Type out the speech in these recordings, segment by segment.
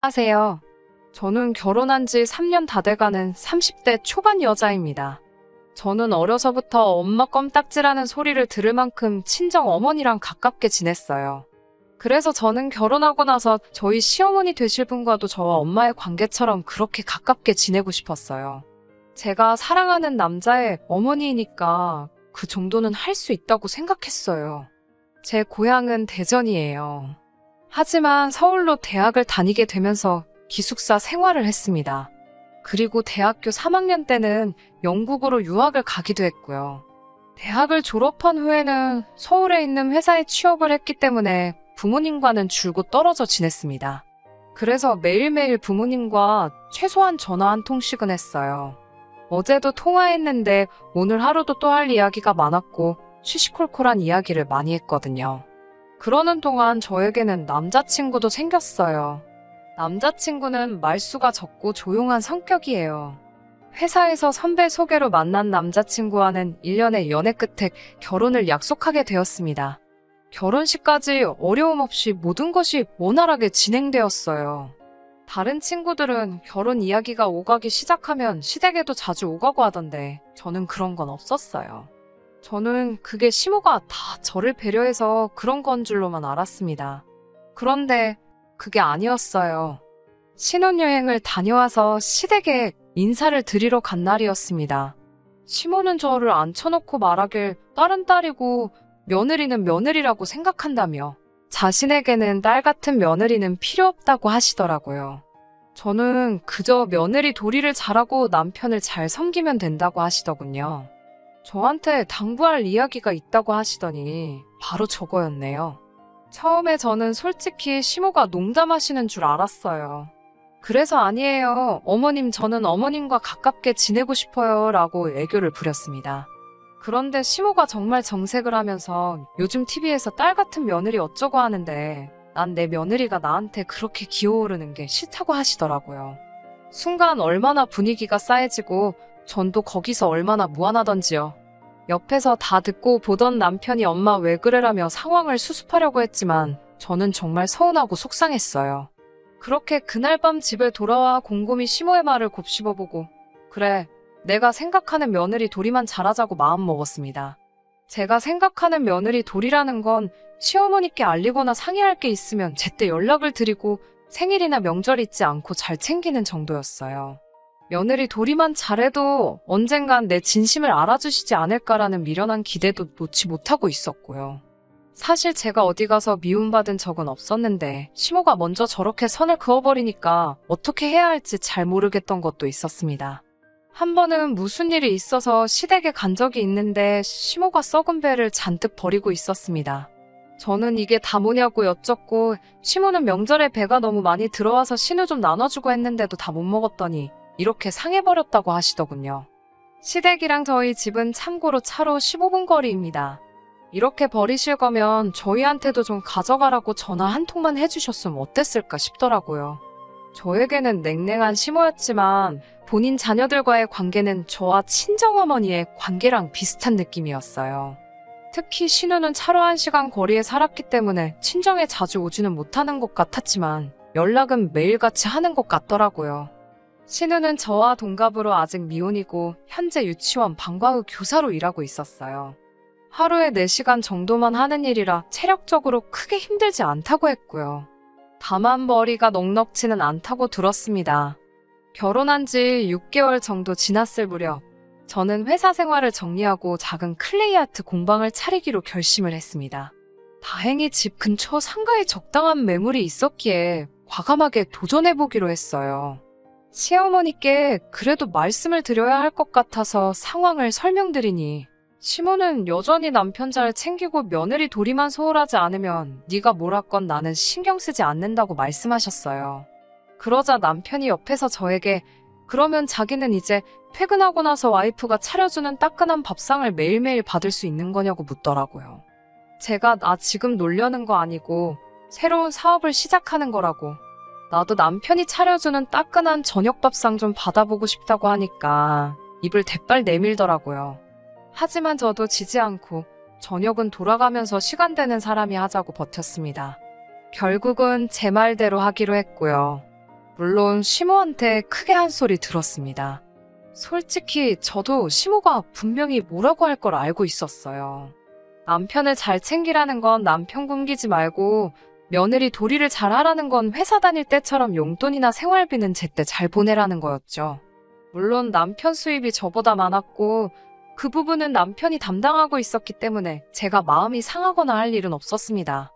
안녕하세요. 저는 결혼한 지 3년 다 돼가는 30대 초반 여자입니다. 저는 어려서부터 엄마 껌딱지라는 소리를 들을 만큼 친정 어머니랑 가깝게 지냈어요. 그래서 저는 결혼하고 나서 저희 시어머니 되실 분과도 저와 엄마의 관계처럼 그렇게 가깝게 지내고 싶었어요. 제가 사랑하는 남자의 어머니이니까 그 정도는 할 수 있다고 생각했어요. 제 고향은 대전이에요. 하지만 서울로 대학을 다니게 되면서 기숙사 생활을 했습니다. 그리고 대학교 3학년 때는 영국으로 유학을 가기도 했고요. 대학을 졸업한 후에는 서울에 있는 회사에 취업을 했기 때문에 부모님과는 줄곧 떨어져 지냈습니다. 그래서 매일매일 부모님과 최소한 전화 한 통씩은 했어요. 어제도 통화했는데 오늘 하루도 또 할 이야기가 많았고 시시콜콜한 이야기를 많이 했거든요. 그러는 동안 저에게는 남자친구도 생겼어요. 남자친구는 말수가 적고 조용한 성격이에요. 회사에서 선배 소개로 만난 남자친구와는 1년의 연애 끝에 결혼을 약속하게 되었습니다. 결혼식까지 어려움 없이 모든 것이 원활하게 진행되었어요. 다른 친구들은 결혼 이야기가 오가기 시작하면 시댁에도 자주 오가고 하던데 저는 그런 건 없었어요. 저는 그게 시모가 다 저를 배려해서 그런 건 줄로만 알았습니다. 그런데 그게 아니었어요. 신혼여행을 다녀와서 시댁에 인사를 드리러 간 날이었습니다. 시모는 저를 앉혀놓고 말하길 딸은 딸이고 며느리는 며느리라고 생각한다며 자신에게는 딸 같은 며느리는 필요 없다고 하시더라고요. 저는 그저 며느리 도리를 잘하고 남편을 잘 섬기면 된다고 하시더군요. 저한테 당부할 이야기가 있다고 하시더니 바로 저거였네요. 처음에 저는 솔직히 시모가 농담하시는 줄 알았어요. 그래서 아니에요. 어머님, 저는 어머님과 가깝게 지내고 싶어요. 라고 애교를 부렸습니다. 그런데 시모가 정말 정색을 하면서 요즘 TV에서 딸 같은 며느리 어쩌고 하는데 난 내 며느리가 나한테 그렇게 기어오르는 게 싫다고 하시더라고요. 순간 얼마나 분위기가 싸해지고 전도 거기서 얼마나 무안하던지요. 옆에서 다 듣고 보던 남편이 엄마 왜 그래라며 상황을 수습하려고 했지만 저는 정말 서운하고 속상했어요. 그렇게 그날 밤 집에 돌아와 곰곰이 시모의 말을 곱씹어보고 그래, 내가 생각하는 며느리 도리만 잘하자고 마음먹었습니다. 제가 생각하는 며느리 도리라는 건 시어머니께 알리거나 상의할 게 있으면 제때 연락을 드리고 생일이나 명절 잊지 않고 잘 챙기는 정도였어요. 며느리 도리만 잘해도 언젠간 내 진심을 알아주시지 않을까라는 미련한 기대도 놓지 못하고 있었고요. 사실 제가 어디 가서 미움받은 적은 없었는데 시모가 먼저 저렇게 선을 그어버리니까 어떻게 해야 할지 잘 모르겠던 것도 있었습니다. 한 번은 무슨 일이 있어서 시댁에 간 적이 있는데 시모가 썩은 배를 잔뜩 버리고 있었습니다. 저는 이게 다 뭐냐고 여쭙고 시모는 명절에 배가 너무 많이 들어와서 신우 좀 나눠주고 했는데도 다 못 먹었더니 이렇게 상해버렸다고 하시더군요. 시댁이랑 저희 집은 참고로 차로 15분 거리입니다. 이렇게 버리실 거면 저희한테도 좀 가져가라고 전화 한 통만 해주셨으면 어땠을까 싶더라고요. 저에게는 냉랭한 시모였지만 본인 자녀들과의 관계는 저와 친정어머니의 관계랑 비슷한 느낌이었어요. 특히 신우는 차로 1시간 거리에 살았기 때문에 친정에 자주 오지는 못하는 것 같았지만 연락은 매일같이 하는 것 같더라고요. 신우는 저와 동갑으로 아직 미혼이고 현재 유치원 방과후 교사로 일하고 있었어요. 하루에 4시간 정도만 하는 일이라 체력적으로 크게 힘들지 않다고 했고요. 다만 머리가 넉넉지는 않다고 들었습니다. 결혼한 지 6개월 정도 지났을 무렵 저는 회사 생활을 정리하고 작은 클레이 아트 공방을 차리기로 결심을 했습니다. 다행히 집 근처 상가에 적당한 매물이 있었기에 과감하게 도전해보기로 했어요. 시어머니께 그래도 말씀을 드려야 할 것 같아서 상황을 설명드리니 시모는 여전히 남편 잘 챙기고 며느리 도리만 소홀하지 않으면 네가 뭘 하건 나는 신경 쓰지 않는다고 말씀하셨어요. 그러자 남편이 옆에서 저에게 그러면 자기는 이제 퇴근하고 나서 와이프가 차려주는 따끈한 밥상을 매일매일 받을 수 있는 거냐고 묻더라고요. 제가 나 지금 놀려는 거 아니고 새로운 사업을 시작하는 거라고. 나도 남편이 차려주는 따끈한 저녁밥상 좀 받아보고 싶다고 하니까 입을 대빨 내밀더라고요. 하지만 저도 지지 않고 저녁은 돌아가면서 시간 되는 사람이 하자고 버텼습니다. 결국은 제 말대로 하기로 했고요. 물론 시모한테 크게 한 소리 들었습니다. 솔직히 저도 시모가 분명히 뭐라고 할 걸 알고 있었어요. 남편을 잘 챙기라는 건 남편 굶기지 말고 며느리 도리를 잘 하라는 건 회사 다닐 때처럼 용돈이나 생활비는 제때 잘 보내라는 거였죠. 물론 남편 수입이 저보다 많았고 그 부분은 남편이 담당하고 있었기 때문에 제가 마음이 상하거나 할 일은 없었습니다.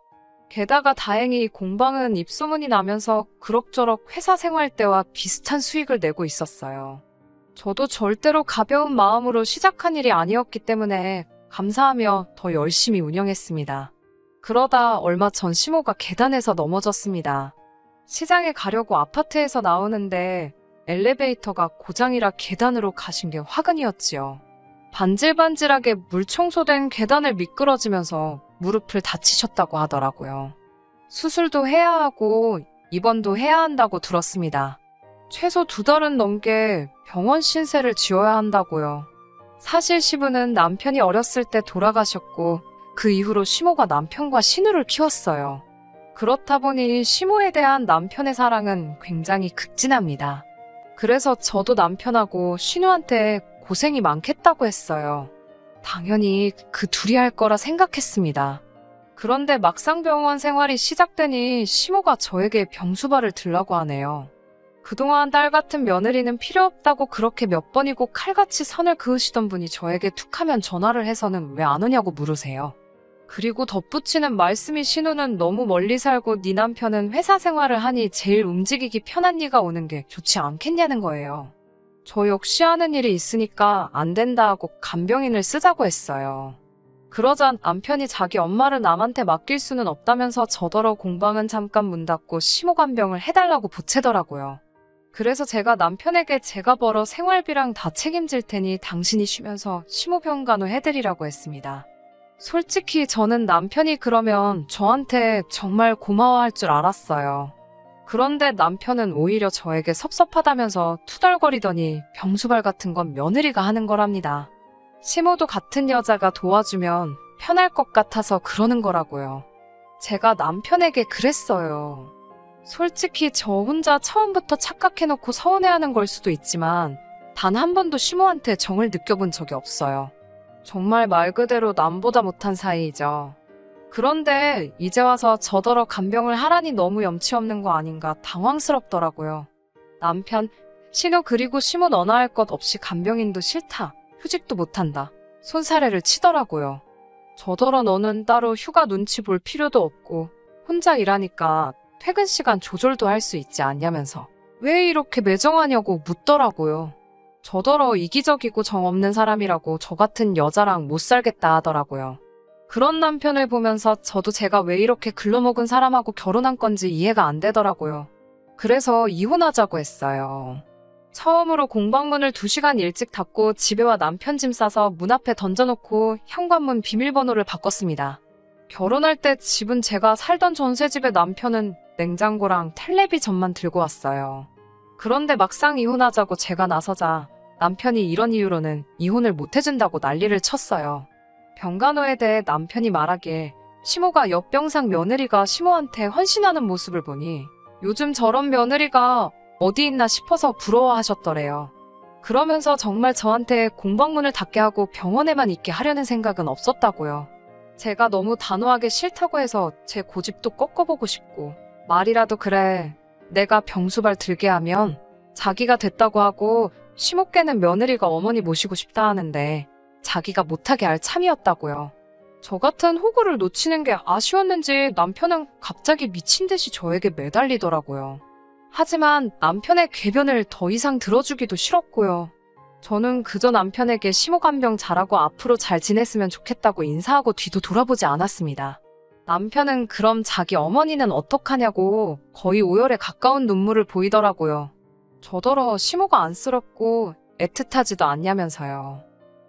게다가 다행히 공방은 입소문이 나면서 그럭저럭 회사 생활 때와 비슷한 수익을 내고 있었어요. 저도 절대로 가벼운 마음으로 시작한 일이 아니었기 때문에 감사하며 더 열심히 운영했습니다. 그러다 얼마 전 시모가 계단에서 넘어졌습니다. 시장에 가려고 아파트에서 나오는데 엘리베이터가 고장이라 계단으로 가신 게 화근이었지요. 반질반질하게 물 청소된 계단을 미끄러지면서 무릎을 다치셨다고 하더라고요. 수술도 해야 하고 입원도 해야 한다고 들었습니다. 최소 2달은 넘게 병원 신세를 지어야 한다고요. 사실 시부는 남편이 어렸을 때 돌아가셨고 그 이후로 시모가 남편과 신우를 키웠어요. 그렇다 보니 시모에 대한 남편의 사랑은 굉장히 극진합니다. 그래서 저도 남편하고 신우한테 고생이 많겠다고 했어요. 당연히 그 둘이 할 거라 생각했습니다. 그런데 막상 병원 생활이 시작되니 시모가 저에게 병수발을 들라고 하네요. 그동안 딸 같은 며느리는 필요 없다고 그렇게 몇 번이고 칼같이 선을 그으시던 분이 저에게 툭하면 전화를 해서는 왜 안 오냐고 물으세요. 그리고 덧붙이는 말씀이 신우는 너무 멀리 살고 네 남편은 회사 생활을 하니 제일 움직이기 편한 네가 오는 게 좋지 않겠냐는 거예요. 저 역시 하는 일이 있으니까 안 된다 하고 간병인을 쓰자고 했어요. 그러자 남편이 자기 엄마를 남한테 맡길 수는 없다면서 저더러 공방은 잠깐 문 닫고 시모 간병을 해달라고 보채더라고요. 그래서 제가 남편에게 제가 벌어 생활비랑 다 책임질 테니 당신이 쉬면서 시모 병간호 해드리라고 했습니다. 솔직히 저는 남편이 그러면 저한테 정말 고마워할 줄 알았어요. 그런데 남편은 오히려 저에게 섭섭하다면서 투덜거리더니 병수발 같은 건 며느리가 하는 거랍니다. 시모도 같은 여자가 도와주면 편할 것 같아서 그러는 거라고요. 제가 남편에게 그랬어요. 솔직히 저 혼자 처음부터 착각해놓고 서운해하는 걸 수도 있지만 단 한 번도 시모한테 정을 느껴본 적이 없어요. 정말 말 그대로 남보다 못한 사이이죠. 그런데 이제 와서 저더러 간병을 하라니 너무 염치 없는 거 아닌가 당황스럽더라고요. 남편, 신우 그리고 시모 너나 할 것 없이 간병인도 싫다. 휴직도 못한다. 손사래를 치더라고요. 저더러 너는 따로 휴가 눈치 볼 필요도 없고 혼자 일하니까 퇴근 시간 조절도 할 수 있지 않냐면서 왜 이렇게 매정하냐고 묻더라고요. 저더러 이기적이고 정 없는 사람이라고 저 같은 여자랑 못 살겠다 하더라고요. 그런 남편을 보면서 저도 제가 왜 이렇게 글러먹은 사람하고 결혼한 건지 이해가 안 되더라고요. 그래서 이혼하자고 했어요. 처음으로 공방문을 2시간 일찍 닫고 집에 와 남편 짐 싸서 문 앞에 던져놓고 현관문 비밀번호를 바꿨습니다. 결혼할 때 집은 제가 살던 전세집에 남편은 냉장고랑 텔레비전만 들고 왔어요. 그런데 막상 이혼하자고 제가 나서자 남편이 이런 이유로는 이혼을 못 해준다고 난리를 쳤어요. 병간호에 대해 남편이 말하길 시모가 옆병상 며느리가 시모한테 헌신하는 모습을 보니 요즘 저런 며느리가 어디 있나 싶어서 부러워하셨더래요. 그러면서 정말 저한테 공방문을 닫게 하고 병원에만 있게 하려는 생각은 없었다고요. 제가 너무 단호하게 싫다고 해서 제 고집도 꺾어보고 싶고 말이라도 그래 내가 병수발 들게 하면 자기가 됐다고 하고 시모께는 며느리가 어머니 모시고 싶다 하는데 자기가 못하게 할 참이었다고요. 저 같은 호구를 놓치는 게 아쉬웠는지 남편은 갑자기 미친 듯이 저에게 매달리더라고요. 하지만 남편의 궤변을 더 이상 들어주기도 싫었고요. 저는 그저 남편에게 시모간병 잘하고 앞으로 잘 지냈으면 좋겠다고 인사하고 뒤도 돌아보지 않았습니다. 남편은 그럼 자기 어머니는 어떡하냐고 거의 오열에 가까운 눈물을 보이더라고요. 저더러 시모가 안쓰럽고 애틋하지도 않냐면서요.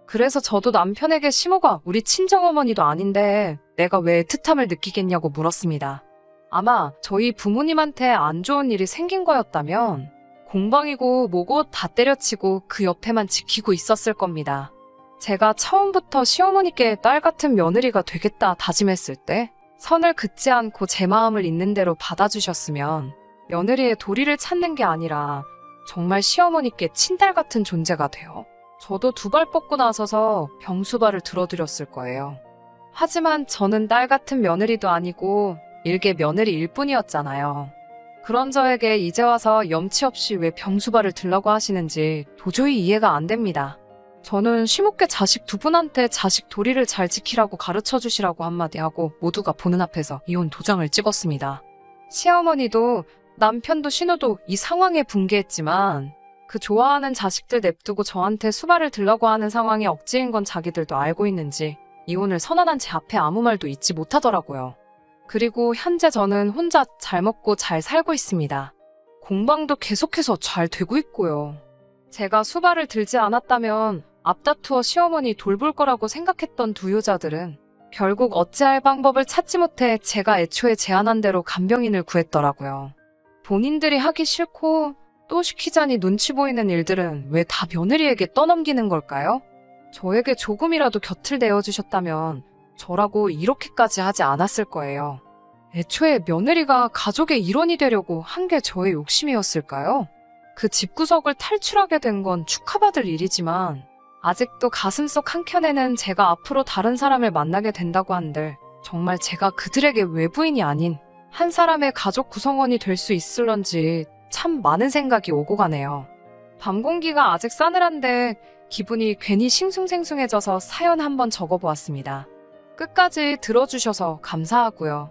그래서 저도 남편에게 시모가 우리 친정어머니도 아닌데 내가 왜 애틋함을 느끼겠냐고 물었습니다. 아마 저희 부모님한테 안 좋은 일이 생긴 거였다면 공방이고 뭐고 다 때려치고 그 옆에만 지키고 있었을 겁니다. 제가 처음부터 시어머니께 딸 같은 며느리가 되겠다 다짐했을 때 선을 긋지 않고 제 마음을 있는 대로 받아주셨으면 며느리의 도리를 찾는 게 아니라 정말 시어머니께 친딸 같은 존재가 돼요. 저도 두 발 뻗고 나서서 병수발을 들어드렸을 거예요. 하지만 저는 딸 같은 며느리도 아니고 일개 며느리일 뿐이었잖아요. 그런 저에게 이제 와서 염치 없이 왜 병수발을 들라고 하시는지 도저히 이해가 안 됩니다. 저는 쉼없게 자식 두 분한테 자식 도리를 잘 지키라고 가르쳐 주시라고 한마디 하고 모두가 보는 앞에서 이혼 도장을 찍었습니다. 시어머니도 남편도 신우도 이 상황에 분개했지만 그 좋아하는 자식들 냅두고 저한테 수발을 들라고 하는 상황이 억지인 건 자기들도 알고 있는지 이혼을 선언한 제 앞에 아무 말도 잊지 못하더라고요. 그리고 현재 저는 혼자 잘 먹고 잘 살고 있습니다. 공방도 계속해서 잘 되고 있고요. 제가 수발을 들지 않았다면 앞다투어 시어머니 돌볼 거라고 생각했던 두 여자들은 결국 어찌할 방법을 찾지 못해 제가 애초에 제안한 대로 간병인을 구했더라고요. 본인들이 하기 싫고 또 시키자니 눈치 보이는 일들은 왜 다 며느리에게 떠넘기는 걸까요? 저에게 조금이라도 곁을 내어주셨다면 저라고 이렇게까지 하지 않았을 거예요. 애초에 며느리가 가족의 일원이 되려고 한 게 저의 욕심이었을까요? 그 집구석을 탈출하게 된 건 축하받을 일이지만 아직도 가슴속 한켠에는 제가 앞으로 다른 사람을 만나게 된다고 한들 정말 제가 그들에게 외부인이 아닌 한 사람의 가족 구성원이 될 수 있을런지 참 많은 생각이 오고 가네요. 밤 공기가 아직 싸늘한데 기분이 괜히 싱숭생숭해져서 사연 한번 적어보았습니다. 끝까지 들어주셔서 감사하고요.